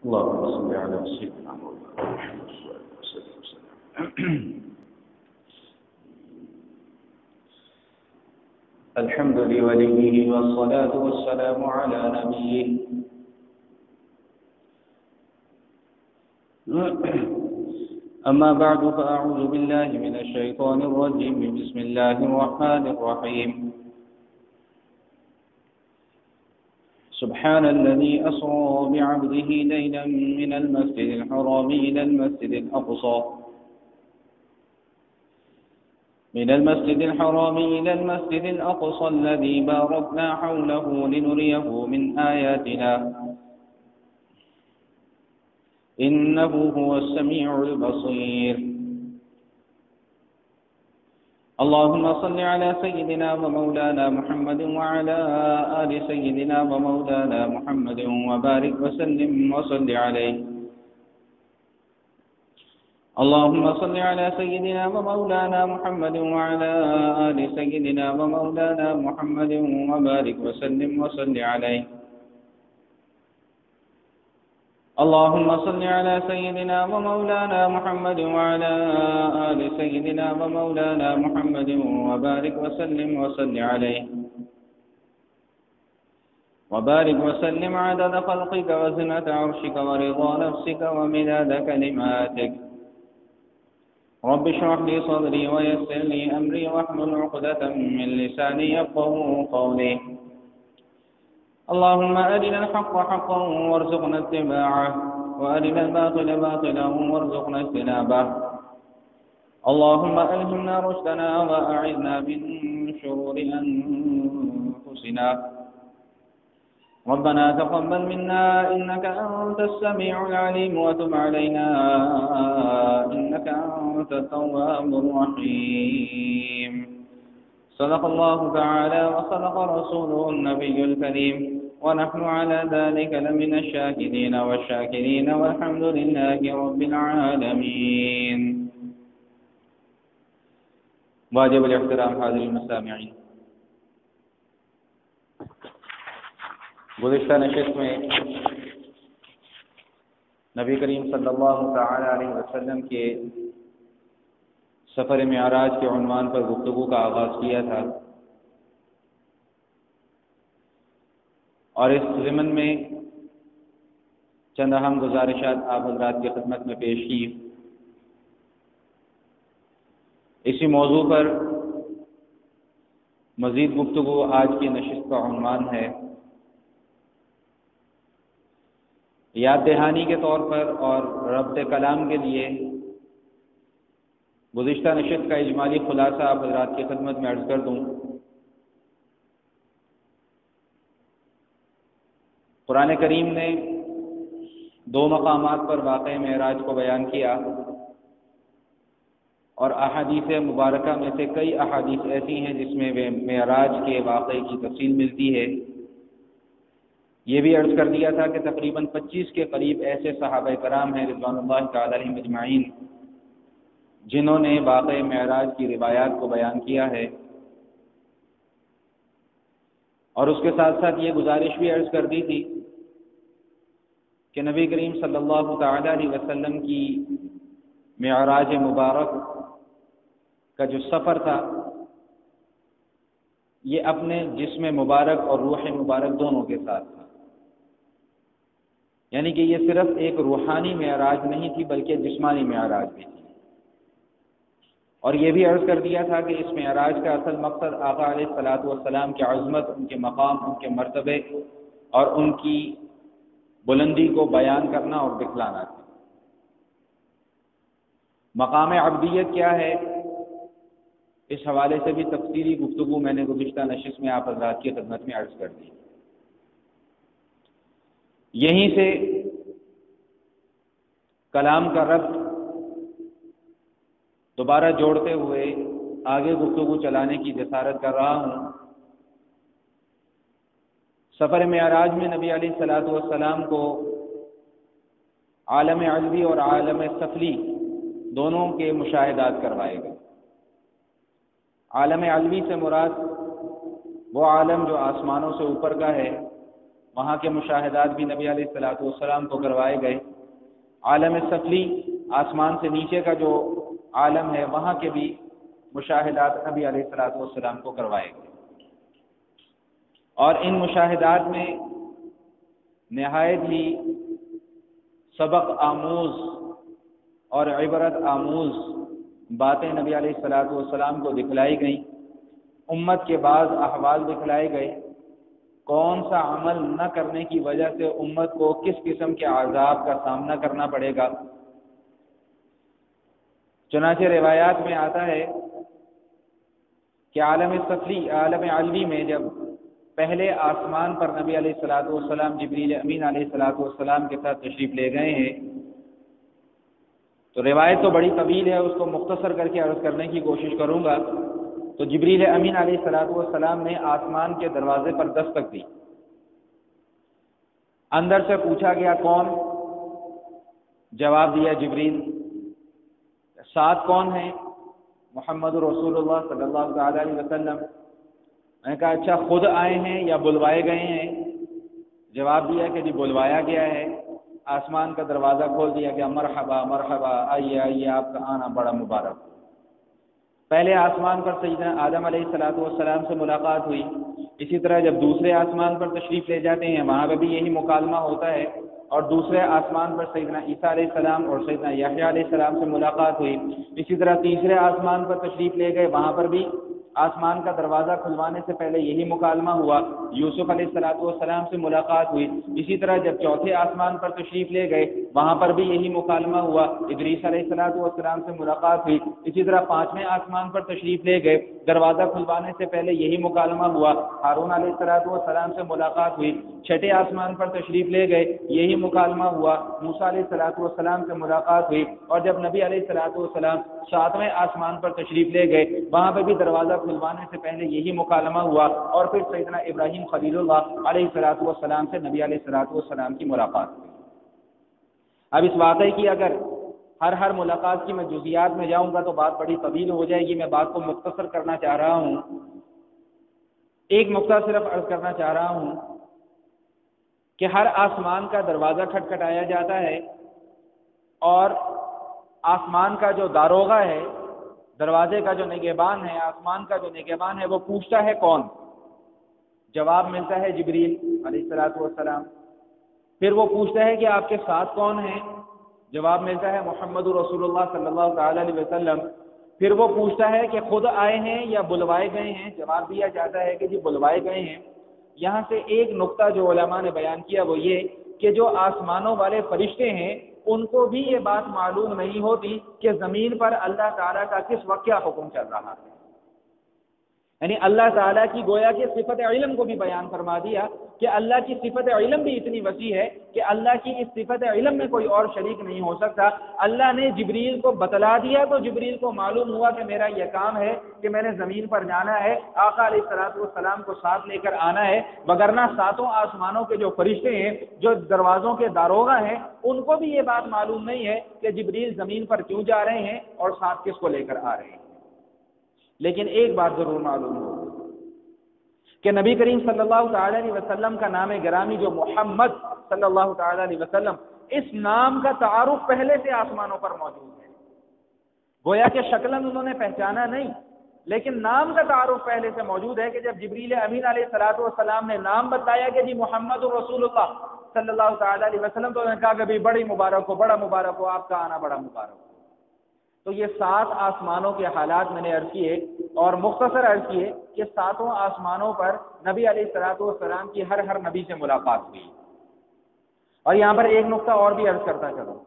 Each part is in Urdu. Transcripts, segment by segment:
اللهم صل على سيدنا محمد وسلم. الحمد لوليه والصلاة والسلام على نبيه. أما بعد فأعوذ بالله من الشيطان الرجيم. بسم الله الرحمن الرحيم. سبحان الذي أسرى بعبده ليلا من المسجد الحرام إلى المسجد الأقصى الذي باركنا حوله لنريه من آياتنا إنه هو السميع البصير. اللهم صل على سيدنا ومولانا محمد وعلى آل سيدنا ومولانا محمد وبارك وسلم وصل عليه. اللهم صل على سيدنا ومولانا محمد وعلى آل سيدنا ومولانا محمد وبارك وسلم وصل عليه. اللهم صل على سيدنا ومولانا محمد وعلى آل سيدنا ومولانا محمد وبارك وسلم وصل عليه. وبارك وسلم عدد خلقك وزنة عرشك ورضا نفسك ومداد كلماتك. رب اشرح لي صدري ويسر لي أمري واحلل عقدة من لساني يفقهوا قولي. اللهم أرنا الحق حقا وارزقنا اتباعه وأرنا الباطل باطلا وارزقنا اجتنابه. اللهم ألهمنا رشدنا وأعذنا من شرور أنفسنا. ربنا تقبل منا إنك أنت السميع العليم وتب علينا إنك أنت التواب الرحيم. صدق الله تعالى وصدق رسوله النبي الكريم ونحن على ذلك لمن الشاكرين والشاكرين والحمد لله رب العالمين. واجب الاحترام حاضرین مستمعین، گزشتہ نشست میں نبی کریم صلی اللہ تعالی علیہ وسلم کے سفر معراج کے عنوان پر گفتگو کا آغاز کیا تھا، اور اس ضمن میں چند اہم گزارشات آپ حضرات کی خدمت میں پیش کی. اسی موضوع پر مزید گفتگو آج کی نشست کا عنوان ہے. یاد دہانی کے طور پر اور ربط کلام کے لیے گزشتہ نشست کا اجمالی خلاصہ آپ حضرات کی خدمت میں عرض کر دوں. قرآن کریم نے 2 مقامات پر واقع معراج کو بیان کیا، اور احادیث مبارکہ میں سے کئی احادیث ایسی ہیں جس میں معراج کے واقعے کی تفصیل ملتی ہے. یہ بھی عرض کر دیا تھا کہ تقریباً 25 کے قریب ایسے صحابہ کرام ہیں رضوان اللہ تعالی علیہم اجمعین جنہوں نے واقع معراج کی روایات کو بیان کیا ہے. اور اس کے ساتھ ساتھ یہ گزارش بھی عرض کر دی تھی کہ نبی کریم صلی اللہ تعالی علیہ وسلم کی معراج مبارک کا جو سفر تھا یہ اپنے جسم مبارک اور روح مبارک دونوں کے ساتھ تھا، یعنی کہ یہ صرف ایک روحانی معراج نہیں تھی بلکہ جسمانی معراج بھی تھی. اور یہ بھی عرض کر دیا تھا کہ اس معراج کا اصل مقصد آقا علیہ الصلوۃ والسلام کی عظمت، ان کے مقام، ان کے مرتبے اور ان کی بلندی کو بیان کرنا اور دکھلانا تھا. مقام عبدیت کیا ہے، اس حوالے سے بھی تفصیلی گفتگو میں نے گزشتہ نشست میں آپ حضرات کی خدمت میں عرض کر دی. یہیں سے کلام کا ربط دوبارہ جوڑتے ہوئے آگے گفتگو چلانے کی جسارت کر رہا ہوں. سفر معراج میں نبی علیہ الصلوۃ والسلام کو عالم علوی اور عالم سفلی دونوں کے مشاہدات کروائے گئے. عالم علوی سے مراد وہ عالم جو آسمانوں سے اوپر کا ہے، وہاں کے مشاہدات بھی نبی علیہ الصلوۃ والسلام کو کروائے گئے۔ عالم سفلی، آسمان سے نیچے کا جو عالم ہے، وہاں کے بھی مشاہدات نبی علیہ الصلوۃ والسلام کو کروائے گئے۔ اور ان مشاہدات میں نہایت ہی سبق آموز اور عبرت آموز باتیں نبی علیہ الصلوۃ والسلام کو دکھلائی گئیں۔ امت کے بعض احوال دکھلائے گئے، کون سا عمل نہ کرنے کی وجہ سے امت کو کس قسم کے عذاب کا سامنا کرنا پڑے گا۔ چنانچہ روایات میں آتا ہے کہ عالم سفلی، عالم علوی میں جب پہلے آسمان پر نبی علیہ الصلوۃ والسلام جبریل امین علیہ الصلوۃ والسلام کے ساتھ تشریف لے گئے ہیں، تو روایت تو بڑی طویل ہے، اس کو مختصر کر کے عرض کرنے کی کوشش کروں گا۔ تو جبریل امین علیہ الصلوۃ والسلام نے آسمان کے دروازے پر دستک دی۔ اندر سے پوچھا گیا کون؟ جواب دیا جبریل۔ ساتھ کون ہیں؟ محمد رسول اللہ صلی اللہ تعالی علیہ وسلم۔ میں نے کہا اچھا خود آئے ہیں یا بلوائے گئے ہیں؟ جواب دیا کہ جی بلوایا گیا ہے۔ آسمان کا دروازہ کھول دیا گیا، مرحبا مرحبا، آئیے آئیے، آپ کا آنا بڑا مبارک۔ پہلے آسمان پر سیدنا آدم علیہ الصلوۃ والسلام سے ملاقات ہوئی، اسی طرح جب دوسرے آسمان پر تشریف لے جاتے ہیں وہاں پہ بھی یہی مکالمہ ہوتا ہے، اور دوسرے آسمان پر سیدنا عیسیٰ علیہ السلام اور سیدنا یحییٰ علیہ السلام سے ملاقات ہوئی۔ اسی طرح تیسرے آسمان پر تشریف لے گئے، وہاں پر بھی آسمان کا دروازہ کھلوانے سے پہلے یہی مکالمہ ہوا، یوسف علیہ الصلوۃ والسلام سے ملاقات ہوئی۔ اسی طرح جب چوتھے آسمان پر تشریف لے گئے وہاں پر بھی یہی مکالمہ ہوا، ادریس علیہ الصلوۃ والسلام سے ملاقات ہوئی۔ اسی طرح پانچویں آسمان پر تشریف لے گئے، دروازہ کھلوانے سے پہلے یہی مکالمہ ہوا، ہارون علیہ الصلوۃ والسلام سے ملاقات ہوئی۔ چھٹے آسمان پر تشریف لے گئے، یہی مکالمہ ہوا، موسیٰ علیہ الصلوۃ والسلام سے ملاقات ہوئی۔ اور جب نبی علیہ الصلوۃ والسلام ساتویں آسمان پر تشریف لے گئے وہاں پہ بھی دروازہ کھلوانے سے پہلے یہی مکالمہ ہوا، اور پھر سیدنا ابراہیم خلیل اللہ علیہ الصلوۃ والسلام سے نبی علیہ الصلوۃ والسلام کی ملاقات ہوئی۔ اب اس واقعے کی اگر ہر ملاقات کی میں جزیات میں جاؤں گا تو بات بڑی طویل ہو جائے گی، میں بات کو مختصر کرنا چاہ رہا ہوں۔ ایک نقطہ صرف عرض کرنا چاہ رہا ہوں کہ ہر آسمان کا دروازہ کھٹکھٹایا جاتا ہے، اور آسمان کا جو داروغہ ہے، دروازے کا جو نگہبان ہے، آسمان کا جو نگہبان ہے، وہ پوچھتا ہے کون؟ جواب ملتا ہے جبریل علیہ الصلوۃ والسلام۔ پھر وہ پوچھتا ہے کہ آپ کے ساتھ کون ہیں؟ جواب ملتا ہے محمد رسول اللہ صلی اللہ تعالی علیہ وسلم۔ پھر وہ پوچھتا ہے کہ خود آئے ہیں یا بلوائے گئے ہیں؟ جواب دیا جاتا ہے کہ جی بلوائے گئے ہیں۔ یہاں سے ایک نقطہ جو علماء نے بیان کیا وہ یہ کہ جو آسمانوں والے فرشتے ہیں ان کو بھی یہ بات معلوم نہیں ہوتی کہ زمین پر اللہ تعالیٰ کا کس وقت کیا حکم چل رہا ہے، یعنی اللہ تعالیٰ کی گویا کہ صفت علم کو بھی بیان فرما دیا کہ اللہ کی صفت علم بھی اتنی وسیع ہے کہ اللہ کی اس صفت علم میں کوئی اور شریک نہیں ہو سکتا۔ اللہ نے جبریل کو بتلا دیا تو جبریل کو معلوم ہوا کہ میرا یہ کام ہے کہ میں نے زمین پر جانا ہے، آقا علیہ الصلوۃ والسلام کو ساتھ لے کر آنا ہے، وگرنہ ساتوں آسمانوں کے جو فرشتے ہیں، جو دروازوں کے داروغہ ہیں، ان کو بھی یہ بات معلوم نہیں ہے کہ جبریل زمین پر کیوں جا رہے ہیں اور ساتھ کس کو لے کر آ رہے ہیں۔ لیکن ایک بات ضرور معلوم ہو کہ نبی کریم صلی اللہ تعالی علیہ وسلم کا نام گرامی جو محمد صلی اللہ تعالی علیہ وسلم، اس نام کا تعارف پہلے سے آسمانوں پر موجود ہے۔ گویا کہ شکلاً انہوں نے پہچانا نہیں، لیکن نام کا تعارف پہلے سے موجود ہے کہ جب جبریل امین علیہ الصلوۃ والسلام نے نام بتایا کہ جی محمد رسول اللہ صلی اللہ تعالی علیہ وسلم، تو انہوں نے کہا کہ بھی بڑی مبارک ہو، بڑا مبارک ہو، آپ کا آنا بڑا مبارک ہو۔ تو یہ 7 آسمانوں کے حالات میں نے عرض کیے، اور مختصر عرض کیے کہ 7 آسمانوں پر نبی علیہ الصلوۃ والسلام کی ہر نبی سے ملاقات ہوئی۔ اور یہاں پر ایک نقطہ اور بھی عرض کرتا چلوں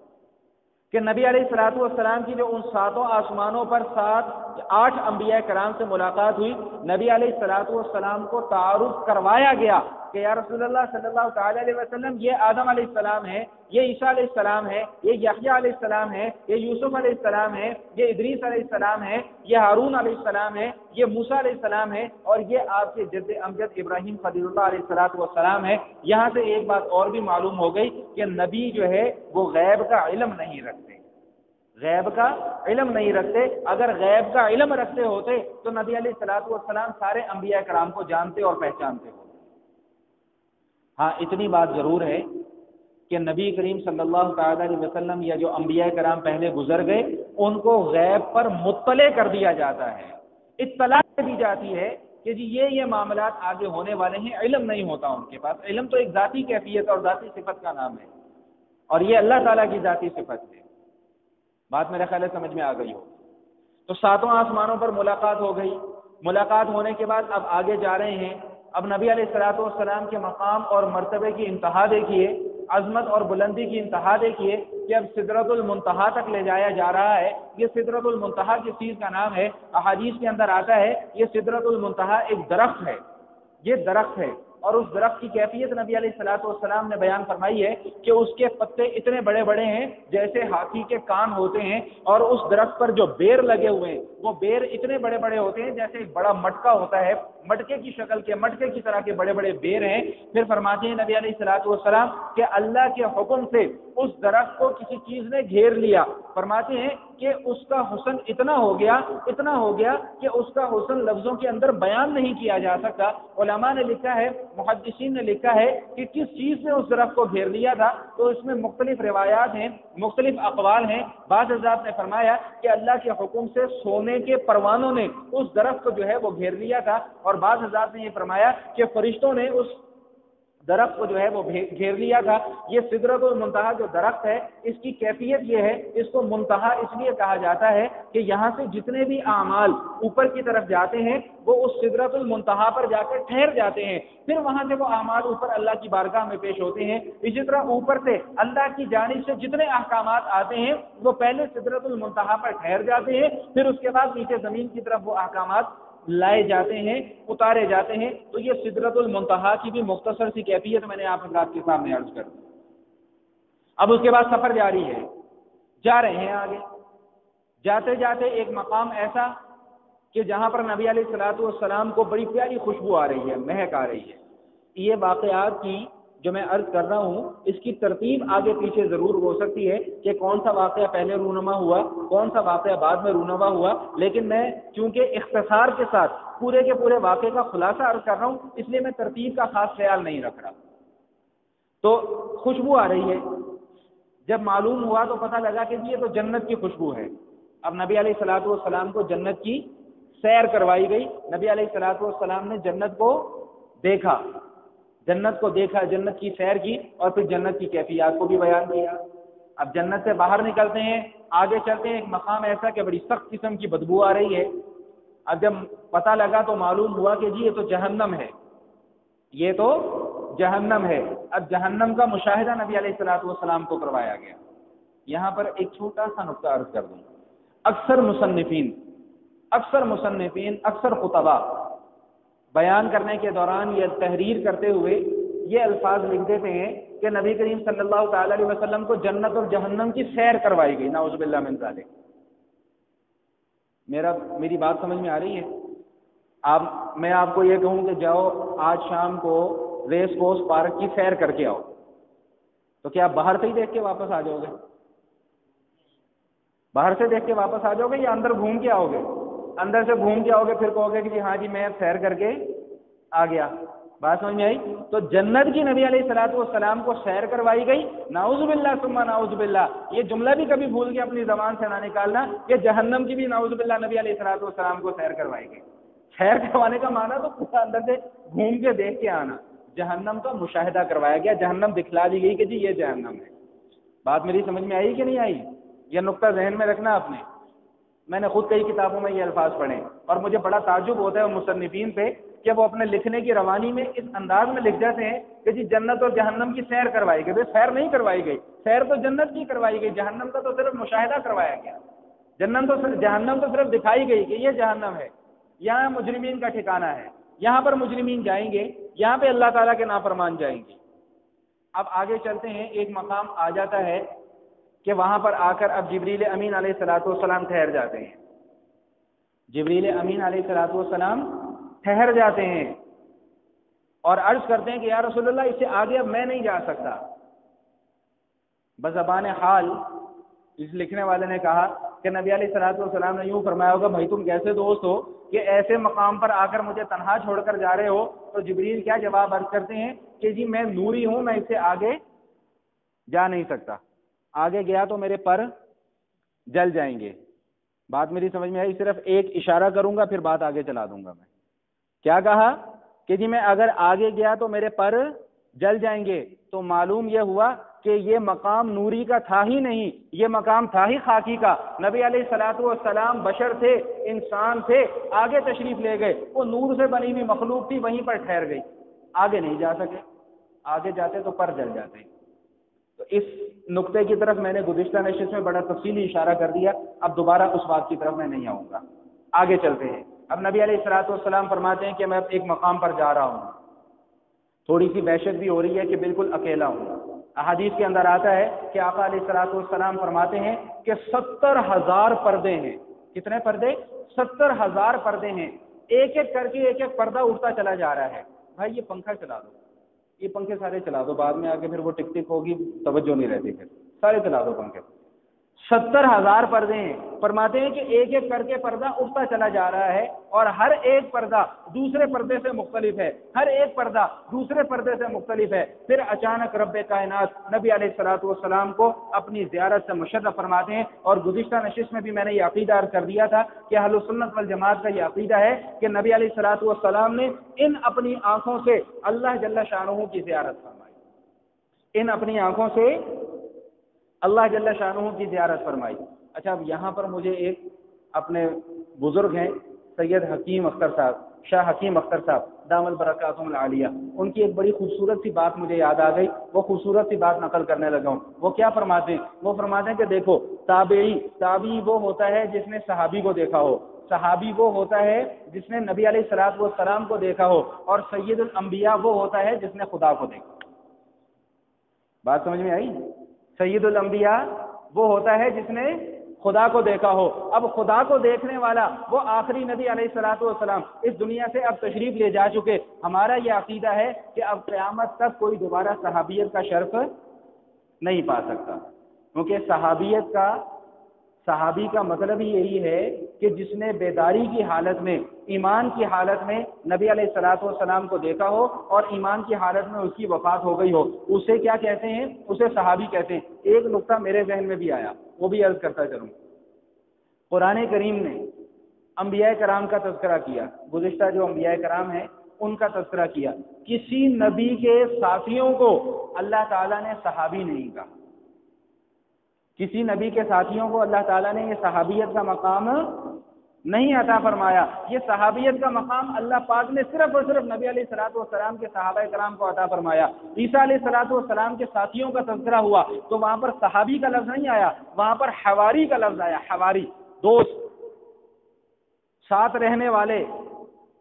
کہ نبی علیہ الصلوۃ والسلام کی جو ان 7 آسمانوں پر 8 انبیاء کرام سے ملاقات ہوئی، نبی علیہ الصلوۃ والسلام کو تعارف کروایا گیا کہ یا رسول اللہ صلی اللہ تعالی علیہ وسلم، یہ آدم علیہ السلام ہے، یہ عیسیٰ علیہ السلام ہے، یہ یحییٰ علیہ السلام ہے، یہ یوسف علیہ السلام ہے، یہ ادریس علیہ السلام ہے، یہ ہارون علیہ السلام ہے، یہ موسیٰ علیہ السلام ہے، اور یہ آپ کے جد امجد ابراہیم خلیل اللہ علیہ الصلوۃ والسلام ہے۔ یہاں سے ایک بات اور بھی معلوم ہو گئی کہ نبی جو ہے وہ غیب کا علم نہیں رکھتے، غیب کا علم نہیں رکھتے۔ اگر غیب کا علم رکھتے ہوتے تو نبی علیہ الصلوۃ والسلام سارے انبیاء کرام کو جانتے اور پہچانتے ہوتے۔ ہاں اتنی بات ضرور ہے کہ نبی کریم صلی اللہ تعالی علیہ وسلم یا جو انبیاء کرام پہلے گزر گئے ان کو غیب پر مطلع کر دیا جاتا ہے، اطلاع دی جاتی ہے کہ جی یہ معاملات آگے ہونے والے ہیں، علم نہیں ہوتا ان کے پاس۔ علم تو ایک ذاتی کیفیت اور ذاتی صفت کا نام ہے، اور یہ اللہ تعالیٰ کی ذاتی صفت ہے۔ بات میرا خیال ہے سمجھ میں آ گئی ہو۔ تو ساتوں آسمانوں پر ملاقات ہو گئی، ملاقات ہونے کے بعد اب آگے جا رہے ہیں۔ اب نبی علیہ الصلوۃ والسلام کے مقام اور مرتبے کی انتہا دیکھیے، عظمت اور بلندی کی انتہا دیکھیے کہ اب سدرۃ المنتہا تک لے جایا جا رہا ہے۔ یہ سدرۃ المنتہا کس چیز کا نام ہے؟ احادیث کے اندر آتا ہے یہ سدرۃ المنتہا ایک درخت ہے، یہ درخت ہے، اور اس درخت کی کیفیت نبی علیہ الصلوۃ والسلام نے بیان فرمائی ہے کہ اس کے پتے اتنے بڑے بڑے ہیں جیسے ہاتھی کے کان ہوتے ہیں، اور اس درخت پر جو بیر لگے ہوئے ہیں وہ بیر اتنے بڑے بڑے ہوتے ہیں جیسے ایک بڑا مٹکا ہوتا ہے، مٹکے کی شکل کے، مٹکے کی طرح کے بڑے بڑے بیر ہیں۔ پھر فرماتے ہیں نبی علیہ الصلوۃ والسلام کہ اللہ کے حکم سے اس درخت کو کسی چیز نے گھیر لیا۔ فرماتے ہیں کہ اس کا حسن اتنا ہو گیا کہ اس کا حسن لفظوں کے اندر بیان نہیں کیا جا سکتا۔ علماء نے لکھا ہے، محدثین نے لکھا ہے کہ کس چیز نے اس درخت کو گھیر لیا تھا، تو اس میں مختلف روایات ہیں، مختلف اقوال ہیں۔ بعض حضرات نے فرمایا کہ اللہ کے حکم سے سونے کے پروانوں نے اس درخت کو جو ہے وہ گھیر لیا تھا، اور بعض حضرات نے یہ فرمایا کہ فرشتوں نے اس درخت کو جو ہے وہ گھیر لیا تھا۔ یہ سدرۃ المنتہا جو درخت ہے اس کی کیفیت یہ ہے، اس کو منتہا اس لیے کہا جاتا ہے کہ یہاں سے جتنے بھی اعمال اوپر کی طرف جاتے ہیں وہ اس سدرۃ المنتہا پر جا کر ٹھہر جاتے ہیں، پھر وہاں سے وہ اعمال اوپر اللہ کی بارگاہ میں پیش ہوتے ہیں۔ اسی طرح اوپر سے اللہ کی جانب سے جتنے احکامات آتے ہیں وہ پہلے سدرۃ المنتہا پر ٹھہر جاتے ہیں، پھر اس کے بعد نیچے زمین کی طرف وہ احکامات لائے جاتے ہیں، اتارے جاتے ہیں۔ تو یہ سدرۃ المنتہا کی بھی مختصر سی کیفیت میں نے آپ حضرات کے سامنے عرض کر دی۔ اب اس کے بعد سفر جاری ہے، جا رہے ہیں آگے، جاتے جاتے ایک مقام ایسا کہ جہاں پر نبی علیہ الصلوۃ والسلام کو بڑی پیاری خوشبو آ رہی ہے، مہک آ رہی ہے۔ یہ واقعات کی جو میں عرض کر رہا ہوں اس کی ترتیب آگے پیچھے ضرور ہو سکتی ہے کہ کون سا واقعہ پہلے رونما ہوا، کون سا واقعہ بعد میں رونما ہوا، لیکن میں چونکہ اختصار کے ساتھ پورے کے پورے واقعے کا خلاصہ عرض کر رہا ہوں اس لیے میں ترتیب کا خاص خیال نہیں رکھ رہا۔ تو خوشبو آ رہی ہے، جب معلوم ہوا تو پتہ لگا کہ یہ تو جنت کی خوشبو ہے۔ اب نبی علیہ الصلوۃ والسلام کو جنت کی سیر کروائی گئی، نبی علیہ الصلوۃ والسلام نے جنت کو دیکھا، جنت کی سیر کی، اور پھر جنت کی کیفیات کو بھی بیان کیا۔ اب جنت سے باہر نکلتے ہیں، آگے چلتے ہیں، ایک مقام ایسا کہ بڑی سخت قسم کی بدبو آ رہی ہے۔ اب جب پتہ لگا تو معلوم ہوا کہ جی یہ تو جہنم ہے، یہ تو جہنم ہے۔ اب جہنم کا مشاہدہ نبی علیہ الصلوۃ والسلام کو کروایا گیا۔ یہاں پر ایک چھوٹا سا نقطہ عرض کر دوں، اکثر مصنفین اکثر خطباء بیان کرنے کے دوران یا تحریر کرتے ہوئے یہ الفاظ لکھ دیتے ہیں کہ نبی کریم صلی اللہ تعالی علیہ وسلم کو جنت اور جہنم کی سیر کروائی گئی، نعوذ باللہ من ذالک۔ میری بات سمجھ میں آ رہی ہے؟ میں آپ کو یہ کہوں کہ جاؤ آج شام کو ریس کورس پارک کی سیر کر کے آؤ، تو کیا آپ باہر سے ہی دیکھ کے واپس آ جاؤ گے؟ باہر سے دیکھ کے واپس آ جاؤ گے یا اندر گھوم کے آؤ گے؟ اندر سے گھوم کے آؤ گے، پھر کہو گے کہ جی ہاں جی میں سیر کر کے آ گیا۔ بات سمجھ میں آئی؟ تو جنت کی نبی علیہ الصلوۃ والسلام کو سیر کروائی گئی، نعوذ باللہ ثم نعوذ باللہ، یہ جملہ بھی کبھی بھول کے اپنی زبان سے نہ نکالنا کہ جہنم کی بھی نعوذ باللہ نبی علیہ الصلوۃ والسلام کو سیر کروائی گئی۔ سیر کروانے کا معنی تو پورا اندر سے گھوم کے دیکھ کے آنا، جہنم کا مشاہدہ کروایا گیا، جہنم دکھلا دی گئی کہ جی یہ جہنم ہے۔ بات میری سمجھ میں آئی کہ نہیں آئی؟ یہ نقطہ ذہن میں رکھنا آپ نے۔ میں نے خود کئی کتابوں میں یہ الفاظ پڑھے اور مجھے بڑا تعجب ہوتا ہے مصنفین پہ کہ وہ اپنے لکھنے کی روانی میں اس انداز میں لکھ جاتے ہیں کہ جی جنت اور جہنم کی سیر کروائی گئی۔ سیر نہیں کروائی گئی، سیر تو جنت کی کروائی گئی، جہنم کا تو صرف مشاہدہ کروایا گیا۔ جہنم تو صرف دکھائی گئی کہ یہ جہنم ہے، یہاں مجرمین کا ٹھکانہ ہے، یہاں پر مجرمین جائیں گے، یہاں پہ اللہ تعالیٰ کے نافرمان جائیں گے۔ اب آگے چلتے ہیں، ایک مقام آ جاتا ہے کہ وہاں پر آ کر اب جبریل امین علیہ الصلوۃ والسلام ٹھہر جاتے ہیں۔ جبریل امین علیہ الصلوۃ والسلام ٹھہر جاتے ہیں اور عرض کرتے ہیں کہ یا رسول اللہ اس سے آگے اب میں نہیں جا سکتا۔ بزبان حال اس لکھنے والے نے کہا کہ نبی علیہ الصلوۃ والسلام نے یوں فرمایا ہوگا بھائی تم کیسے دوست ہو کہ ایسے مقام پر آ کر مجھے تنہا چھوڑ کر جا رہے ہو؟ تو جبریل کیا جواب عرض کرتے ہیں کہ جی میں نوری ہوں، میں اس سے آگے جا نہیں سکتا، آگے گیا تو میرے پر جل جائیں گے. بات میری سمجھ میں آئی؟ صرف ایک اشارہ کروں گا پھر بات آگے چلا دوں گا. میں کیا کہا کہ جی میں اگر آگے گیا تو میرے پر جل جائیں گے. تو معلوم یہ ہوا کہ یہ مقام نوری کا تھا ہی نہیں، یہ مقام تھا ہی خاکی کا. نبی علیہ الصلوۃ والسلام بشر تھے، انسان تھے، آگے تشریف لے گئے. وہ نور سے بنی ہوئی مخلوق تھی، وہیں پر ٹھہر گئی، آگے نہیں جا سکے. آگے جاتے تو پر جل جاتے. تو اس نقطے کی طرف میں نے گزشتہ نشست میں بڑا تفصیلی اشارہ کر دیا، اب دوبارہ اس بات کی طرف میں نہیں آؤں گا. آگے چلتے ہیں. اب نبی علیہ الصلوۃ والسلام فرماتے ہیں کہ میں ایک مقام پر جا رہا ہوں، تھوڑی سی وحشت بھی ہو رہی ہے کہ بالکل اکیلا ہوں. احادیث کے اندر آتا ہے کہ آقا علیہ الصلوۃ والسلام فرماتے ہیں کہ 70,000 پردے ہیں. کتنے پردے؟ 70,000 پردے ہیں. ایک ایک کر کے ایک ایک پردہ اٹھتا چلا جا رہا ہے. بھائی یہ پنکھا چلا دو، یہ پنکھے سارے چلا دو، بعد میں آ کے پھر وہ ٹک ٹک ہوگی، توجہ نہیں رہتی، پھر سارے چلا دو پنکھے. 70,000 پردے ہیں. فرماتے ہیں کہ ایک ایک کر کے پردہ اٹھتا چلا جا رہا ہے، اور ہر ایک پردہ دوسرے پردے سے مختلف ہے، ہر ایک پردہ دوسرے پردے سے مختلف ہے. پھر اچانک رب کائنات نبی علیہ الصلوۃ والسلام کو اپنی زیارت سے مشرف فرماتے ہیں. اور گزشتہ نشست میں بھی میں نے یہ عقیدہ عرض کر دیا تھا کہ اہل سنت والجماعت کا یہ عقیدہ ہے کہ نبی علیہ الصلوۃ والسلام نے ان اپنی آنکھوں سے اللہ جل شانہ کی زیارت فرمائی. ان اپنی آنکھوں سے اللہ جل شانہ کی زیارت فرمائی. اچھا، اب یہاں پر مجھے ایک اپنے بزرگ ہیں سید حکیم اختر صاحب، شاہ حکیم اختر صاحب دامت برکاتہم العالیہ، ان کی ایک بڑی خوبصورت سی بات مجھے یاد آ گئی. وہ خوبصورت سی بات نقل کرنے لگا ہوں. وہ کیا فرماتے ہیں؟ وہ فرماتے ہیں کہ دیکھو، تابعی وہ ہوتا ہے جس نے صحابی کو دیکھا ہو، صحابی وہ ہوتا ہے جس نے نبی علیہ الصلوۃ والسلام کو دیکھا ہو، اور سید الانبیاء وہ ہوتا ہے جس نے خدا کو دیکھا. بات سمجھ میں آئی؟ سید الانبیاء وہ ہوتا ہے جس نے خدا کو دیکھا ہو. اب خدا کو دیکھنے والا وہ آخری نبی علیہ الصلوۃ والسلام اس دنیا سے اب تشریف لے جا چکے. ہمارا یہ عقیدہ ہے کہ اب قیامت تک کوئی دوبارہ صحابیت کا شرف نہیں پا سکتا، کیونکہ صحابی کا مطلب ہی یہی ہے کہ جس نے بیداری کی حالت میں، ایمان کی حالت میں نبی علیہ الصلوۃ والسلام کو دیکھا ہو اور ایمان کی حالت میں اس کی وفات ہو گئی ہو، اسے کیا کہتے ہیں؟ اسے صحابی کہتے ہیں. ایک نقطہ میرے ذہن میں بھی آیا، وہ بھی عرض کرتا چلوں. قرآن کریم نے انبیاء کرام کا تذکرہ کیا، گزشتہ جو انبیاء کرام ہیں ان کا تذکرہ کیا. کسی نبی کے ساتھیوں کو اللہ تعالیٰ نے صحابی نہیں کہا. کسی نبی کے ساتھیوں کو اللہ تعالیٰ نے یہ صحابیت کا مقام نہیں عطا فرمایا. یہ صحابیت کا مقام اللہ پاک نے صرف اور صرف نبی علیہ الصلوۃ والسلام کے صحابہ کرام کو عطا فرمایا. عیسیٰ علیہ الصلوۃ والسلام کے ساتھیوں کا تذکرہ ہوا تو وہاں پر صحابی کا لفظ نہیں آیا، وہاں پر حواری کا لفظ آیا. حواری، دوست، ساتھ رہنے والے،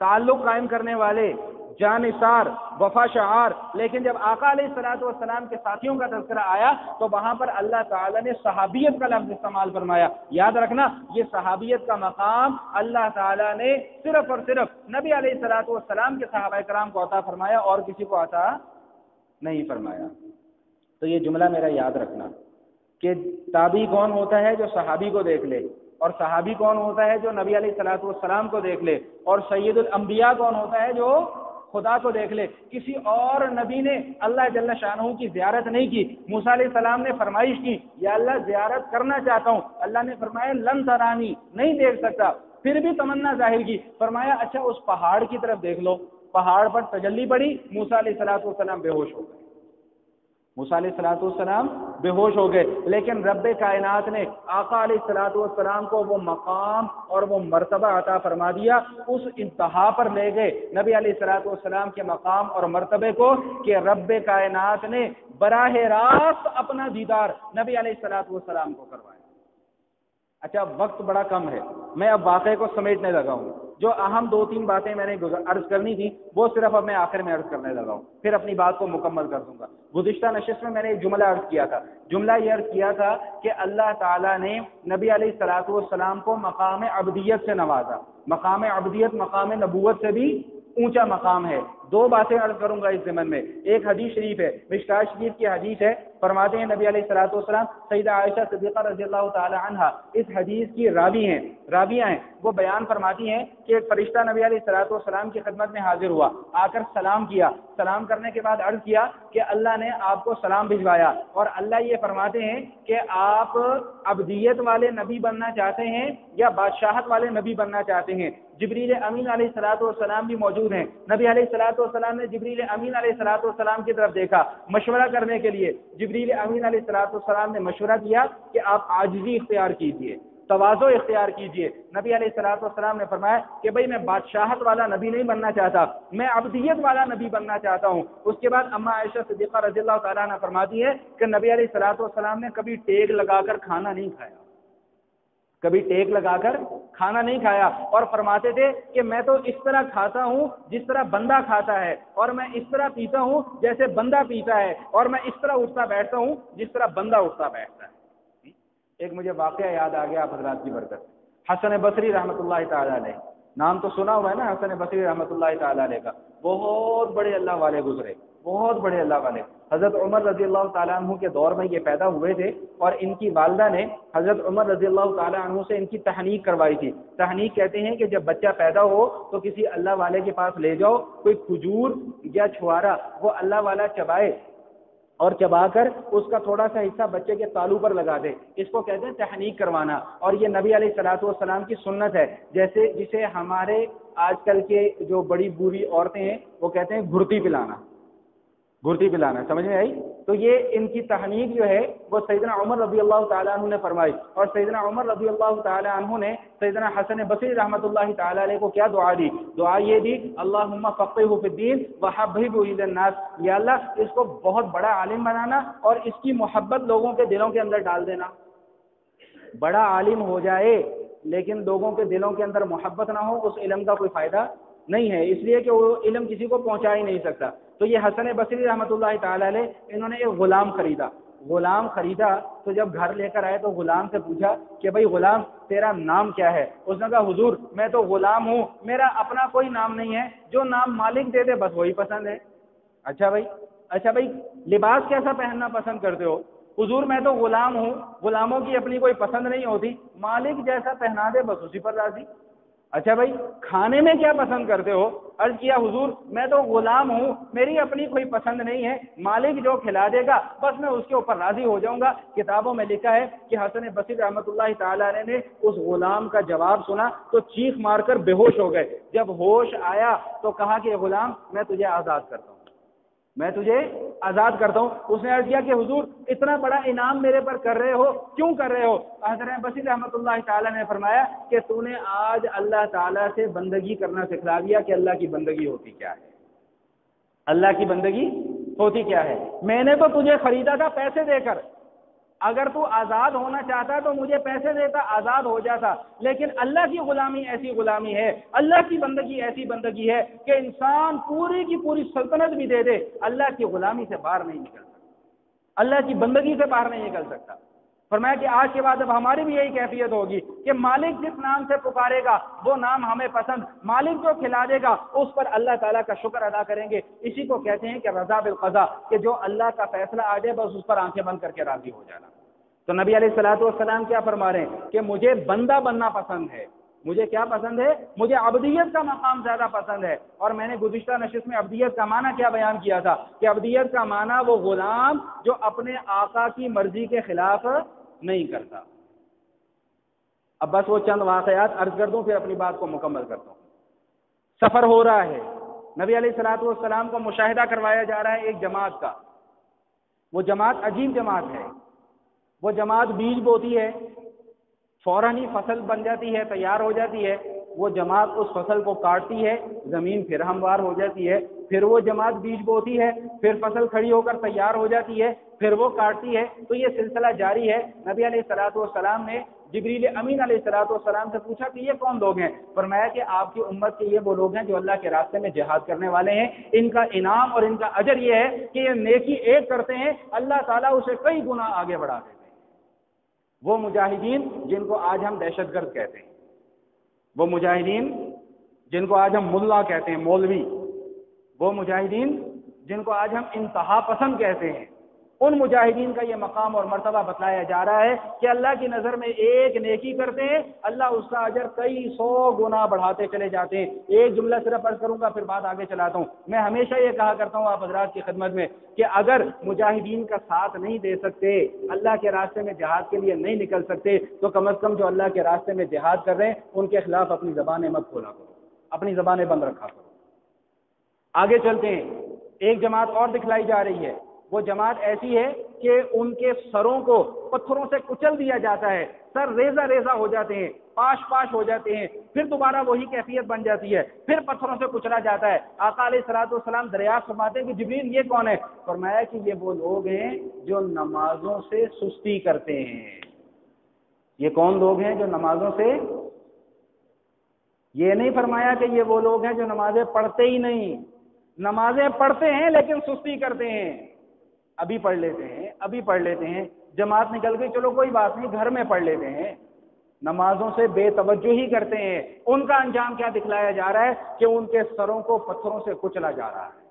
تعلق قائم کرنے والے، جانثار، وفا شعار. لیکن جب آقا علیہ الصلوۃ والسلام کے ساتھیوں کا تذکرہ آیا تو وہاں پر اللہ تعالیٰ نے صحابیت کا لفظ استعمال فرمایا. یاد رکھنا، یہ صحابیت کا مقام اللہ تعالیٰ نے صرف اور صرف نبی علیہ الصلوۃ والسلام کے صحابہ کرام کو عطا فرمایا اور کسی کو عطا نہیں فرمایا. تو یہ جملہ میرا یاد رکھنا کہ تابعی کون ہوتا ہے؟ جو صحابی کو دیکھ لے. اور صحابی کون ہوتا ہے؟ جو نبی علیہ الصلوۃ والسلام کو دیکھ لے. اور سید الانبیاء کون ہوتا ہے؟ جو خدا کو دیکھ لے. کسی اور نبی نے اللہ جل شانہ کی زیارت نہیں کی. موسیٰ علیہ السلام نے فرمائش کی، یا اللہ زیارت کرنا چاہتا ہوں. اللہ نے فرمایا لن ترانی، نہیں دیکھ سکتا. پھر بھی تمنا ظاہر کی، فرمایا اچھا اس پہاڑ کی طرف دیکھ لو. پہاڑ پر تجلی پڑی، موسیٰ علیہ الصلوۃ والسلام بے ہوش ہو گئے. موسیٰ علیہ الصلوۃ والسلام بے ہوش ہو گئے. لیکن رب کائنات نے آقا علیہ الصلوۃ والسلام کو وہ مقام اور وہ مرتبہ عطا فرما دیا. اس انتہا پر لے گئے نبی علیہ الصلوۃ والسلام کے مقام اور مرتبے کو کہ رب کائنات نے براہ راست اپنا دیدار نبی علیہ الصلوۃ والسلام کو کروایا. اچھا، وقت بڑا کم ہے، میں اب واقعے کو سمیٹنے لگا ہوں. جو اہم 2-3 باتیں میں نے عرض کرنی تھی وہ صرف اب میں آخر میں عرض کرنے لگا ہوں، پھر اپنی بات کو مکمل کر دوں گا. گزشتہ نشست میں نے ایک جملہ عرض کیا تھا. جملہ یہ عرض کیا تھا کہ اللہ تعالیٰ نے نبی علیہ الصلوۃ والسلام کو مقام عبدیت سے نوازا. مقام عبدیت مقام نبوت سے بھی اونچا مقام ہے. دو باتیں عرض کروں گا اس ضمن میں۔ ایک حدیث شریف ہے، مشکات شریف کی حدیث ہے، فرماتے ہیں نبی علیہ الصلوۃ والسلام، سیدہ عائشہ صدیقہ رضی اللہ تعالی عنہا اس حدیث کی راویہ ہیں، وہ بیان فرماتی ہیں کہ ایک فرشتہ نبی علیہ الصلوۃ والسلام کی خدمت میں حاضر ہوا، آ کر سلام کیا، سلام کرنے کے بعد عرض کیا کہ اللہ نے آپ کو سلام بھجوایا، اور اللہ یہ فرماتے ہیں کہ آپ عبدیت والے نبی بننا چاہتے ہیں یا بادشاہت والے نبی بننا چاہتے ہیں؟ جبریل امین علیہ الصلوۃ والسلام بھی موجود ہیں۔ نبی علیہ الصلوۃ والسلام نے جبریل امین علیہ الصلوۃ والسلام کی طرف دیکھا مشورہ کرنے کے لیے۔ جبریل امین علیہ الصلوۃ والسلام نے مشورہ کیا کہ آپ عاجزی اختیار کیجئے، تواضع اختیار کیجئے۔ نبی علیہ الصلوۃ والسلام نے فرمایا کہ بھئی میں بادشاہت والا نبی نہیں بننا چاہتا، میں عبدیت والا نبی بننا چاہتا ہوں۔ اس کے بعد اما عائشہ صدیقہ رضی اللہ تعالیٰ عنہ فرماتی ہے کہ نبی علیہ الصلوۃ والسلام نے کبھی ٹیک لگا کر کھانا نہیں کھایا، کبھی ٹیک لگا کر کھانا نہیں کھایا، اور فرماتے تھے کہ میں تو اس طرح کھاتا ہوں جس طرح بندہ کھاتا ہے، اور میں اس طرح پیتا ہوں جیسے بندہ پیتا ہے، اور میں اس طرح اٹھتا بیٹھتا ہوں جس طرح بندہ اٹھتا بیٹھتا ہے۔ ایک مجھے واقعہ یاد آ گیا آپ حضرات کی برکت سے، حسن بصری رحمۃ اللہ تعالیٰ علیہ، نام تو سنا ہوا ہے نا حسن بصری رحمۃ اللہ تعالیٰ علیہ کا، بہت بڑے اللہ والے گزرے، بہت بڑے اللہ والے۔ حضرت عمر رضی اللہ تعالیٰ عنہ کے دور میں یہ پیدا ہوئے تھے، اور ان کی والدہ نے حضرت عمر رضی اللہ تعالیٰ عنہ سے ان کی تحنیک کروائی تھی۔ تحنیک کہتے ہیں کہ جب بچہ پیدا ہو تو کسی اللہ والے کے پاس لے جاؤ، کوئی کھجور یا چھوارا وہ اللہ والا چبائے، اور چبا کر اس کا تھوڑا سا حصہ بچے کے تالو پر لگا دے، اس کو کہتے ہیں تحنیک کروانا۔ اور یہ نبی علیہ الصلوۃ والسلام کی سنت ہے، جیسے جسے ہمارے آج کل کے جو بڑی بوڑھی عورتیں ہیں وہ کہتے ہیں گھرتی پلانا، گھرتی پلانا، سمجھ میں آئی؟ تو یہ ان کی تحنیک جو ہے وہ سیدنا عمر رضی اللہ تعالیٰ عنہ نے فرمائی، اور سیدنا عمر رضی اللہ تعالیٰ عنہ نے سیدنا حسن بصری رحمۃ اللہ تعالیٰ علیہ کو کیا دعا دی؟ دعا یہ دی، اللہم فقہہ فی الدین وحببہ الی الناس، یا اللہ اس کو بہت بڑا عالم بنانا اور اس کی محبت لوگوں کے دلوں کے اندر ڈال دینا۔ بڑا عالم ہو جائے لیکن لوگوں کے دلوں کے اندر محبت نہ ہو، اس علم کا کوئی فائدہ نہیں ہے، اس لیے کہ وہ علم کسی کو پہنچا ہی نہیں سکتا۔ تو یہ حسن بصری رحمۃ اللہ تعالیٰ علیہ انہوں نے ایک غلام خریدا، تو جب گھر لے کر آئے تو غلام سے پوچھا کہ بھئی غلام تیرا نام کیا ہے؟ اس نے کہا حضور میں تو غلام ہوں، میرا اپنا کوئی نام نہیں ہے، جو نام مالک دے دے بس وہی پسند ہے۔ اچھا بھائی لباس کیسا پہننا پسند کرتے ہو؟ حضور میں تو غلام ہوں، غلاموں کی اپنی کوئی پسند نہیں ہوتی، مالک جیسا پہنا دے بس اسی پر راضی۔ اچھا بھائی کھانے میں کیا پسند کرتے ہو؟ عرض کیا حضور میں تو غلام ہوں، میری اپنی کوئی پسند نہیں ہے، مالک جو کھلا دے گا بس میں اس کے اوپر راضی ہو جاؤں گا۔ کتابوں میں لکھا ہے کہ حسن بصری رحمۃ اللہ تعالیٰ علیہ نے اس غلام کا جواب سنا تو چیخ مار کر بے ہوش ہو گئے۔ جب ہوش آیا تو کہا کہ غلام میں تجھے آزاد کرتا ہوں، میں تجھے آزاد کرتا ہوں۔ اس نے عرض کیا کہ حضور اتنا بڑا انعام میرے پر کر رہے ہو، کیوں کر رہے ہو؟ حضرت بصری رحمۃ اللہ تعالیٰ نے فرمایا کہ تو نے آج اللہ تعالیٰ سے بندگی کرنا سکھلا دیا کہ اللہ کی بندگی ہوتی کیا ہے، اللہ کی بندگی ہوتی کیا ہے۔ میں نے تو تجھے خریدا تھا پیسے دے کر، اگر تو آزاد ہونا چاہتا تو مجھے پیسے دیتا، آزاد ہو جاتا، لیکن اللہ کی غلامی ایسی غلامی ہے، اللہ کی بندگی ایسی بندگی ہے کہ انسان پوری کی پوری سلطنت بھی دے دے اللہ کی غلامی سے باہر نہیں نکل سکتا، اللہ کی بندگی سے باہر نہیں نکل سکتا۔ فرمایا کہ آج کے بعد اب ہماری بھی یہی کیفیت ہوگی کہ مالک جس نام سے پکارے گا وہ نام ہمیں پسند، مالک جو کھلا دے گا اس پر اللہ تعالیٰ کا شکر ادا کریں گے۔ اسی کو کہتے ہیں کہ رضا بالقضاء، کہ جو اللہ کا فیصلہ آ جائے بس اس پر آنکھیں بند کر کے راضی ہو جانا۔ تو نبی علیہ الصلوۃ والسلام کیا فرما رہے ہیں کہ مجھے بندہ بننا پسند ہے، مجھے کیا پسند ہے؟ مجھے عبدیت کا مقام زیادہ پسند ہے۔ اور میں نے گزشتہ نشست میں عبدیت کا معنی کیا بیان کیا تھا کہ عبدیت کا معنی وہ غلام جو اپنے آقا کی مرضی کے خلاف نہیں کرتا۔ اب بس وہ چند واقعات عرض کر دوں پھر اپنی بات کو مکمل کرتا ہوں۔ سفر ہو رہا ہے، نبی علیہ الصلوۃ والسلام کو مشاہدہ کروایا جا رہا ہے ایک جماعت کا۔ وہ جماعت عجیب جماعت ہے، وہ جماعت بیج بوتی ہے، فوراً ہی فصل بن جاتی ہے، تیار ہو جاتی ہے۔ وہ جماعت اس فصل کو کاٹتی ہے، زمین پھر ہموار ہو جاتی ہے، پھر وہ جماعت بیج بوتی ہے، پھر فصل کھڑی ہو کر تیار ہو جاتی ہے، پھر وہ کاٹتی ہے۔ تو یہ سلسلہ جاری ہے۔ نبی علیہ الصلوۃ والسلام نے جبریل امین علیہ الصلوۃ والسلام سے پوچھا کہ یہ کون لوگ ہیں؟ فرمایا کہ آپ کی امت کے یہ وہ لوگ ہیں جو اللہ کے راستے میں جہاد کرنے والے ہیں، ان کا انعام اور ان کا اجر یہ ہے کہ یہ نیکی ایک کرتے ہیں اللہ تعالیٰ اسے کئی گنا آگے بڑھا دیتے ہیں۔ وہ مجاہدین جن کو آج ہم دہشت گرد کہتے ہیں، وہ مجاہدین جن کو آج ہم ملا کہتے ہیں، مولوی، وہ مجاہدین جن کو آج ہم انتہا پسند کہتے ہیں، ان مجاہدین کا یہ مقام اور مرتبہ بتلایا جا رہا ہے کہ اللہ کی نظر میں ایک نیکی کرتے ہیں، اللہ اس کا اجر کئی 100 گنا بڑھاتے چلے جاتے ہیں۔ ایک جملہ صرف عرض کروں گا، پھر بات آگے چلاتا ہوں۔ میں ہمیشہ یہ کہا کرتا ہوں آپ حضرات کی خدمت میں کہ اگر مجاہدین کا ساتھ نہیں دے سکتے، اللہ کے راستے میں جہاد کے لیے نہیں نکل سکتے، تو کم از کم جو اللہ کے راستے میں جہاد کر رہے ہیں ان کے خلاف اپنی زبانیں مت کھولا کرو، اپنی زبانیں بند رکھا کرو۔ آگے چلتے ہیں، ایک جماعت اور دکھلائی جا رہی ہے۔ وہ جماعت ایسی ہے کہ ان کے سروں کو پتھروں سے کچل دیا جاتا ہے، سر ریزہ ریزہ ہو جاتے ہیں، پاش پاش ہو جاتے ہیں، پھر دوبارہ وہی کیفیت بن جاتی ہے، پھر پتھروں سے کچلا جاتا ہے۔ آقا علیہ الصلوۃ والسلام دریافت فرماتے ہیں کہ جبریل یہ کون ہے؟ فرمایا کہ یہ وہ لوگ ہیں جو نمازوں سے سستی کرتے ہیں۔ یہ کون لوگ ہیں جو نمازوں سے؟ یہ نہیں فرمایا کہ یہ وہ لوگ ہیں جو نمازیں پڑھتے ہی نہیں، نمازیں پڑھتے ہیں لیکن سستی کرتے ہیں، ابھی پڑھ لیتے ہیں، ابھی پڑھ لیتے ہیں، جماعت نکل گئی چلو کوئی بات نہیں گھر میں پڑھ لیتے ہیں، نمازوں سے بے توجہی کرتے ہیں۔ ان کا انجام کیا دکھلایا جا رہا ہے کہ ان کے سروں کو پتھروں سے کچلا جا رہا ہے۔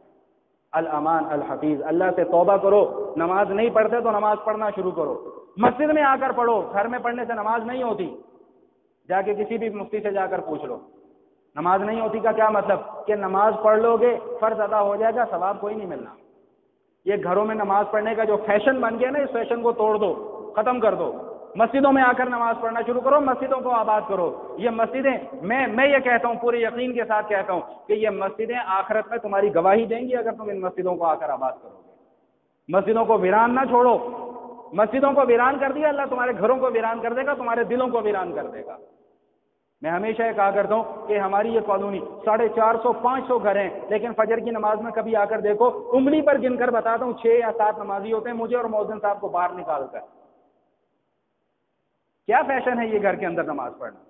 الامان الحفیظ، اللہ سے توبہ کرو، نماز نہیں پڑھتے تو نماز پڑھنا شروع کرو، مسجد میں آ کر پڑھو، گھر میں پڑھنے سے نماز نہیں ہوتی، جا کے کسی بھی مفتی سے جا کر پوچھ لو۔ نماز نہیں ہوتی کا کیا مطلب؟ کہ نماز پڑھ لو گے فرض ادا ہو جائے گا، ثواب کوئی نہیں ملنا۔ یہ گھروں میں نماز پڑھنے کا جو فیشن بن گیا نا، اس فیشن کو توڑ دو، ختم کر دو، مسجدوں میں آ کر نماز پڑھنا شروع کرو، مسجدوں کو آباد کرو۔ یہ مسجدیں، میں یہ کہتا ہوں پورے یقین کے ساتھ کہتا ہوں کہ یہ مسجدیں آخرت میں تمہاری گواہی دیں گی اگر تم ان مسجدوں کو آ کر آباد کرو گے۔ مسجدوں کو ویران نہ چھوڑو، مسجدوں کو ویران کر دیا اللہ تمہارے گھروں کو ویران کر دے گا، تمہارے دلوں کو ویران کر دے گا۔ میں ہمیشہ یہ کہا کرتا ہوں کہ ہماری یہ کالونی 450 500 گھر ہیں، لیکن فجر کی نماز میں کبھی آ کر دیکھو، انگلی پر گن کر بتاتا ہوں 6 یا 7 نمازی ہوتے ہیں، مجھے اور مؤذن صاحب کو باہر نکال کر۔ کیا فیشن ہے یہ گھر کے اندر نماز پڑھنا؟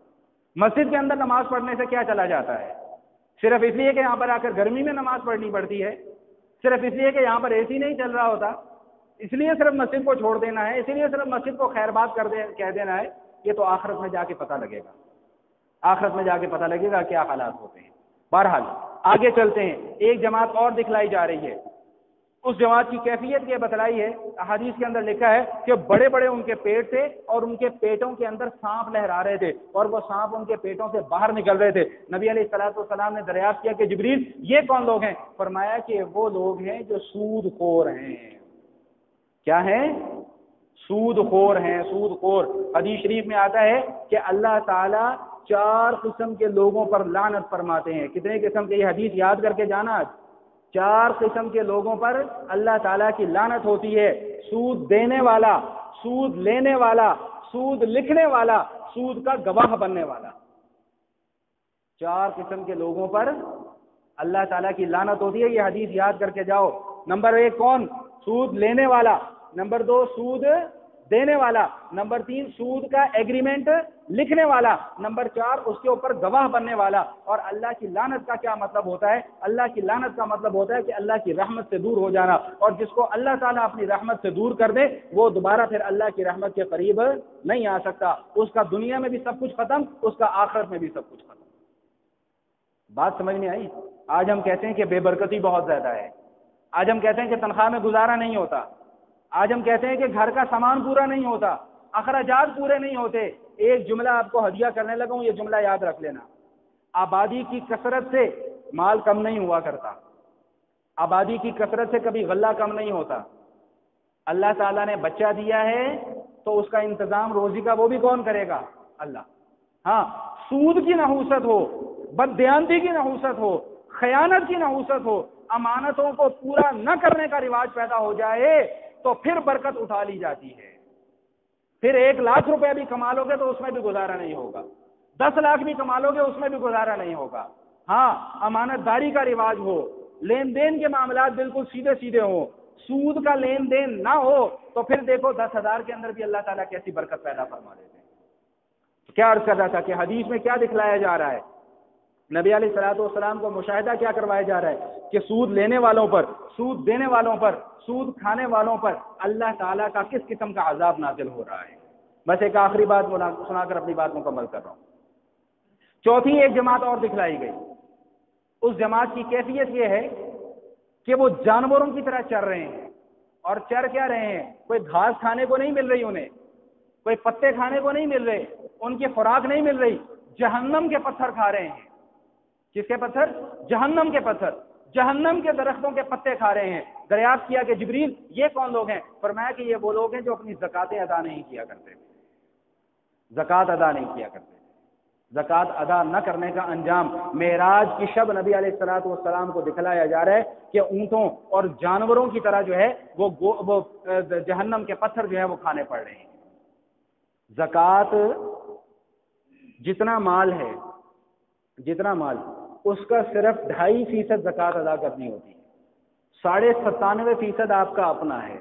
مسجد کے اندر نماز پڑھنے سے کیا چلا جاتا ہے؟ صرف اس لیے کہ یہاں پر آ کر گرمی میں نماز پڑھنی پڑتی ہے، صرف اس لیے کہ یہاں پر اے سی نہیں چل رہا ہوتا، اس لیے صرف مسجد کو چھوڑ دینا ہے، اسی لیے صرف مسجد کو خیر بات کہہ دینا ہے۔ یہ تو آخرت میں جا کے پتہ لگے گا، آخرت میں جا کے پتہ لگے گا کیا حالات ہوتے ہیں۔ بہرحال آگے چلتے ہیں، ایک جماعت اور دکھلائی جا رہی ہے۔ اس جماعت کی کیفیت یہ بتلائی ہے، احادیث کے اندر لکھا ہے کہ بڑے بڑے ان کے پیٹ تھے اور ان کے پیٹوں کے اندر سانپ لہرا رہے تھے اور وہ سانپ ان کے پیٹوں سے باہر نکل رہے تھے۔ نبی علیہ الصلوۃ والسلام نے دریافت کیا کہ جبریل یہ کون لوگ ہیں؟ فرمایا کہ وہ لوگ ہیں جو سود خور ہیں۔ کیا ہیں؟ سود خور ہیں، سود خور۔ حدیث شریف میں آتا ہے کہ اللہ تعالیٰ 4 قسم کے لوگوں پر لعنت فرماتے ہیں۔ کتنے قسم کے؟ یہ حدیث یاد کر کے جانا آج۔ 4 قسم کے لوگوں پر اللہ تعالیٰ کی لعنت ہوتی ہے: سود دینے والا، سود لینے والا، سود لکھنے والا، سود کا گواہ بننے والا۔ 4 قسم کے لوگوں پر اللہ تعالیٰ کی لعنت ہوتی ہے، یہ حدیث یاد کر کے جاؤ۔ نمبر 1 کون؟ سود لینے والا۔ نمبر 2 سود دینے والا۔ نمبر 3 سود کا ایگریمنٹ لکھنے والا۔ نمبر 4 اس کے اوپر گواہ بننے والا۔ اور اللہ کی لعنت کا کیا مطلب ہوتا ہے؟ اللہ کی لعنت کا مطلب ہوتا ہے کہ اللہ کی رحمت سے دور ہو جانا، اور جس کو اللہ تعالیٰ اپنی رحمت سے دور کر دے وہ دوبارہ پھر اللہ کی رحمت کے قریب نہیں آ سکتا۔ اس کا دنیا میں بھی سب کچھ ختم، اس کا آخرت میں بھی سب کچھ ختم۔ بات سمجھ میں آئی؟ آج ہم کہتے ہیں کہ بے برکتی بہت زیادہ ہے، آج ہم کہتے ہیں کہ تنخواہ میں گزارا نہیں ہوتا، آج ہم کہتے ہیں کہ گھر کا سامان پورا نہیں ہوتا، اخراجات پورے نہیں ہوتے۔ ایک جملہ آپ کو ہدیہ کرنے لگا ہوں، یہ جملہ یاد رکھ لینا: آبادی کی کثرت سے مال کم نہیں ہوا کرتا، آبادی کی کثرت سے کبھی غلہ کم نہیں ہوتا۔ اللہ تعالیٰ نے بچہ دیا ہے تو اس کا انتظام روزی کا وہ بھی کون کرے گا؟ اللہ۔ ہاں، سود کی نحوست ہو، بددیانتی کی نحوست ہو، خیانت کی نحوست ہو، امانتوں کو پورا نہ کرنے کا رواج پیدا ہو جائے تو پھر برکت اٹھا لی جاتی ہے۔ پھر 1 لاکھ روپے بھی کما لو گے تو اس میں بھی گزارا نہیں ہوگا، 10 لاکھ بھی کما لو گے اس میں بھی گزارا نہیں ہوگا۔ ہاں، امانت داری کا رواج ہو، لین دین کے معاملات بالکل سیدھے سیدھے ہوں، سود کا لین دین نہ ہو تو پھر دیکھو 10,000 کے اندر بھی اللہ تعالیٰ کیسی برکت پیدا فرما دیتے ہیں۔ کیا عرض کر رہا تھا کہ حدیث میں کیا دکھلایا جا رہا ہے؟ نبی علیہ الصلوۃ والسلام کو مشاہدہ کیا کروایا جا رہا ہے کہ سود لینے والوں پر، سود دینے والوں پر، سود کھانے والوں پر اللہ تعالیٰ کا کس قسم کا عذاب نازل ہو رہا ہے۔ بس ایک آخری بات سنا کر اپنی بات مکمل کر رہا ہوں۔ چوتھی ایک جماعت اور دکھلائی گئی۔ اس جماعت کی کیفیت یہ ہے کہ وہ جانوروں کی طرح چر رہے ہیں. اور چر کیا رہے ہیں؟ کوئی گھاس کھانے کو نہیں مل رہی انہیں، کوئی پتے کھانے کو نہیں مل رہے، ان کی خوراک نہیں مل رہی، جہنم کے پتھر کھا رہے ہیں. کس کے پتھر؟ جہنم کے پتھر، جہنم کے درختوں کے پتے کھا رہے ہیں. دریافت کیا کہ جبریل یہ کون لوگ ہیں؟ فرمایا کہ یہ وہ لوگ ہیں جو اپنی زکاتیں ادا نہیں کیا کرتے، زکات ادا نہیں کیا کرتے. زکات ادا نہ کرنے کا انجام معراج کی شب نبی علیہ الصلوۃ والسلام کو دکھلایا جا رہا ہے کہ اونٹوں اور جانوروں کی طرح جو ہے وہ جہنم کے پتھر جو ہے وہ کھانے پڑ رہے ہیں. زکات جتنا مال ہے، جتنا مال اس کا صرف 2.5% زکات ادا کرنی ہوتی ہے. 97.5% آپ کا اپنا ہے.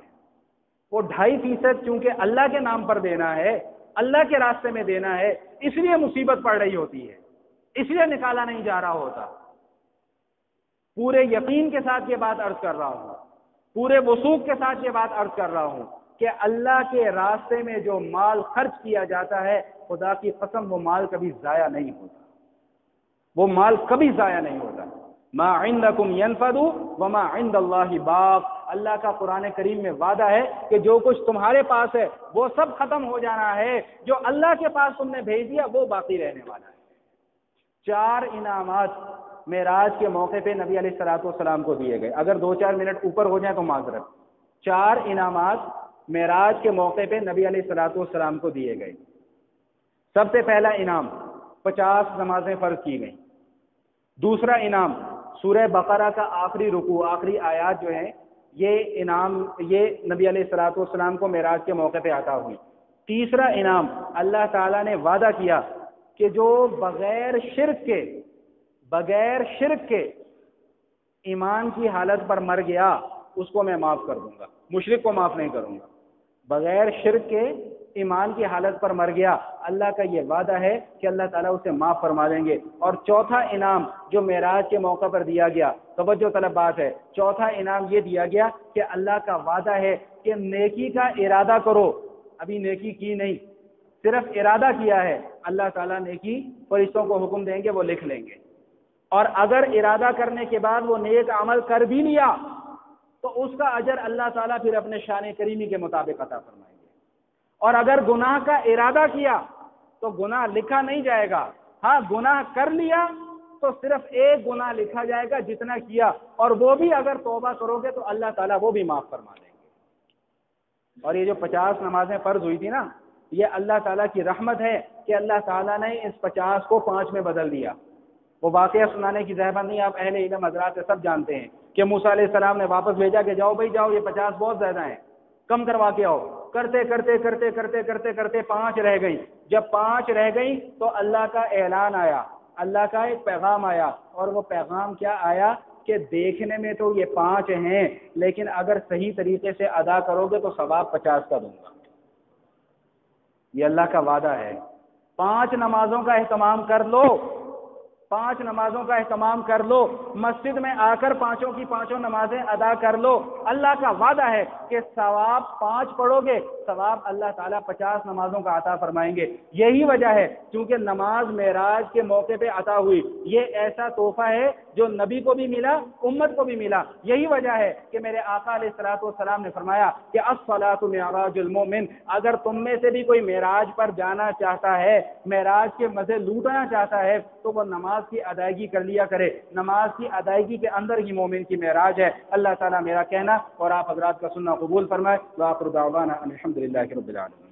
وہ 2.5% چونکہ اللہ کے نام پر دینا ہے، اللہ کے راستے میں دینا ہے، اس لیے مصیبت پڑ رہی ہوتی ہے، اس لیے نکالا نہیں جا رہا ہوتا. پورے یقین کے ساتھ یہ بات عرض کر رہا ہوں، پورے وثوق کے ساتھ یہ بات عرض کر رہا ہوں کہ اللہ کے راستے میں جو مال خرچ کیا جاتا ہے، خدا کی قسم وہ مال کبھی ضائع نہیں ہوتا، وہ مال کبھی ضائع نہیں ہوتا. ما عندکم ینفد وما عند اللہ باق. اللہ کا قرآن کریم میں وعدہ ہے کہ جو کچھ تمہارے پاس ہے وہ سب ختم ہو جانا ہے، جو اللہ کے پاس تم نے بھیج دیا وہ باقی رہنے والا ہے. 4 انعامات معراج کے موقع پہ نبی علیہ الصلوۃ والسلام کو دیے گئے. اگر 2-4 منٹ اوپر ہو جائیں تو معذرت. 4 انعامات معراج کے موقع پہ نبی علیہ الصلوۃ والسلام کو دیے گئے. سب سے پہلا انعام 50 نمازیں فرض کی گئیں. دوسرا انعام سورہ بقرہ کا آخری رکوع، آخری آیات جو ہیں، یہ انعام یہ نبی علیہ الصلوۃ والسلام کو معراج کے موقع پہ عطا ہوئی. تیسرا انعام اللہ تعالیٰ نے وعدہ کیا کہ جو بغیر شرک کے ایمان کی حالت پر مر گیا اس کو میں معاف کر دوں گا، مشرک کو معاف نہیں کروں گا. بغیر شرک کے ایمان کی حالت پر مر گیا، اللہ کا یہ وعدہ ہے کہ اللہ تعالیٰ اسے معاف فرما دیں گے. اور چوتھا انعام جو معراج کے موقع پر دیا گیا، توجہ طلب بات ہے، چوتھا انعام یہ دیا گیا کہ اللہ کا وعدہ ہے کہ نیکی کا ارادہ کرو. ابھی نیکی کی نہیں، صرف ارادہ کیا ہے، اللہ تعالیٰ نیکی فرشتوں کو حکم دیں گے، وہ لکھ لیں گے. اور اگر ارادہ کرنے کے بعد وہ نیک عمل کر بھی لیا تو اس کا اجر اللہ تعالیٰ پھر اپنے شان کریمی کے مطابق عطا فرمائیں گے. اور اگر گناہ کا ارادہ کیا تو گناہ لکھا نہیں جائے گا. ہاں گناہ کر لیا تو صرف ایک گناہ لکھا جائے گا جتنا کیا، اور وہ بھی اگر توبہ کرو گے تو اللہ تعالیٰ وہ بھی معاف فرما دیں گے. اور یہ جو 50 نمازیں فرض ہوئی تھی نا، یہ اللہ تعالیٰ کی رحمت ہے کہ اللہ تعالیٰ نے اس 50 کو 5 میں بدل دیا. وہ واقعہ سنانے کی ضرورت نہیں، آپ اہل علم حضرات سے سب جانتے ہیں کہ موسیٰ علیہ السلام نے واپس بھیجا کہ جاؤ بھائی جاؤ، یہ 50 بہت زیادہ ہیں، کم کروا کے آؤ. کرتے کرتے کرتے کرتے کرتے کرتے 5 رہ گئی. جب 5 رہ گئی تو اللہ کا اعلان آیا، اللہ کا ایک پیغام آیا. اور وہ پیغام کیا آیا کہ دیکھنے میں تو یہ 5 ہیں، لیکن اگر صحیح طریقے سے ادا کرو گے تو ثواب 50 کا دوں گا. یہ اللہ کا وعدہ ہے. 5 نمازوں کا اہتمام کر لو، 5 نمازوں کا اہتمام کر لو، مسجد میں آ کر 5 کی 5 نمازیں ادا کر لو. اللہ کا وعدہ ہے کہ ثواب 5 پڑھو گے، ثواب اللہ تعالیٰ 50 نمازوں کا عطا فرمائیں گے. یہی وجہ ہے چونکہ نماز معراج کے موقع پہ عطا ہوئی، یہ ایسا تحفہ ہے جو نبی کو بھی ملا، امت کو بھی ملا. یہی وجہ ہے کہ میرے آقا علیہ الصلوۃ والسلام نے فرمایا کہ الصلاۃ معراج المومن. اگر تم میں سے بھی کوئی معراج پر جانا چاہتا ہے، معراج کے مزے لوٹنا چاہتا ہے، تو وہ نماز کی ادائیگی کر لیا کرے. نماز کی ادائیگی کے اندر ہی مومن کی معراج ہے. اللہ تعالیٰ میرا کہنا اور آپ حضرات کا سننا قبول فرمائے. وآخر دعوانا الحمدللہ رب العالمین.